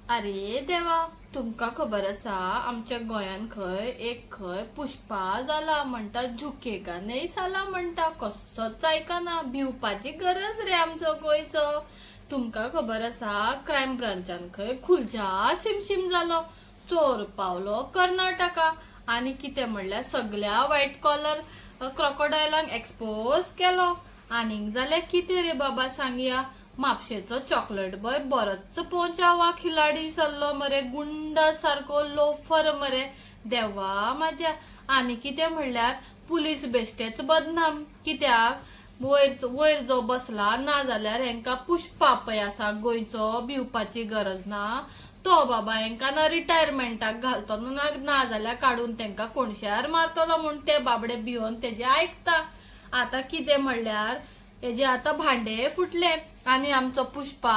अरे देवा, तुमका खबर आसा आमच्या गोयान खंय पुष्पा जाला म्हणटा, झुकेगा नाही साला म्हणटा. कसोच आयकना. भिवपाची गरज रे आमचो गोंयचो. तुमका खबर आसा क्रायम ब्रांचान खंय खुलच्या सिमसिम जालो. चोर पावलो कर्नाटका आणि कितें म्हणल्यार सगळ्या व्हाईट कॉलर क्रोकोडायलांक एक्सपोज केलो. आनीक जाल्यार कितें रे बाबा सांगया. म्हापशेचो चॉकलेट बॉय बरोच पोंचावा खिलाडी सरलो मरे. गुंड सारको लोफर मरे. देवा माझ्या. आनी कितें म्हणल्यार पुलीस बेश्टेच बदनाम. कित्याक वयर जो बसला ना जाल्यार हेंका पुष्पा पळय आसा गोंयचो, भिवपाची गरज ना. तो बाबा हेंका ना रिटायरमेंटाक घालतो ना जाल्यार काढून तेंका कोणशार मारतलो म्हूण ते बाबडे भिवन तेजे आयकता. आता कितें म्हणल्यार हेजे आता भांडे फुटले आणि आमचो पुष्पा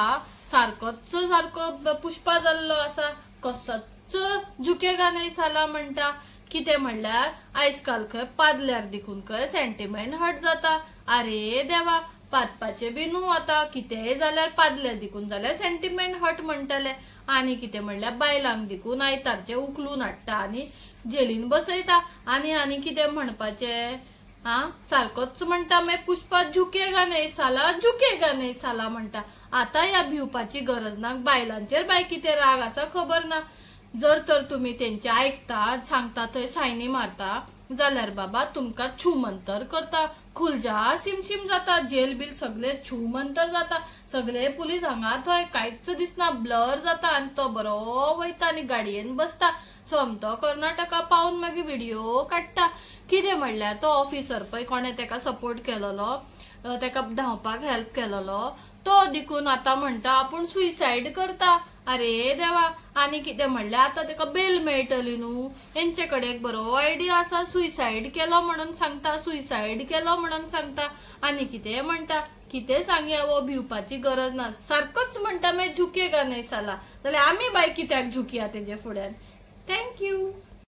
सारको पुष्पा जाल्लो आसा. कसोच झुकेगा नाही साला म्हणटा. कितें म्हणल्यार आजकाल खंय पादल्यार देखून खंय सेंटिमेंट हट जाता. अरे देवा, पादपाचे बी न्हू. आता कितेंय जाल्यार पादले देखून जाल्यार सेंटिमेंट हट म्हणटले. आणि कितें म्हणल्यार बायलांक देखून आयतारचे उखलून हाडटा आणि जेलीन बसयता. आणि कितें म्हणपाचे सारकोच म्हणटा मागीर पुष्पा झुकेगा नाही साला म्हणटा. आता ह्या भिवपाची गरज ना. बायलांचेर बाय कितें राग आसा खबर ना. जर तर तुम्ही तेंचे आयकता, सांगता थंय सायनी मारता जाल्यार बाबा तुमका छूमंतर करता. खुलजा सिमसिम जाता. जेल बिल सगळे छूमंतर जाता. सगळे पुलीस हांगा थंय कांयच दिसना. ब्लर जाता आणि तो बरो वयता आणि गाडयेन बसता. समतो कर्नाटका पावून मागीर व्हिडिओ काडटा. कितें म्हणल्यार तो ऑफिसर पळय कोणे तेका सपोर्ट केलेलो, तेका धांवपाक हेल्प केलेलो, तो देखून आता म्हणटा आपूण सुसायड करता. अरे देवा. आणि कितें म्हणल्यार आता तेका बेल मेळटली न्हू. हेंचे कडेन एक बरो आयडिया आसा. सुसायड केलो म्हणून सांगता. आणि कितें म्हणटा. कितें सांगया वो, भिवपाची गरज ना. सारकोच म्हणटा मागीर झुकेगा नाही साला. जाल्यार आमी बाय कित्याक झुकया तेजे फुड्यान. थँक्यू.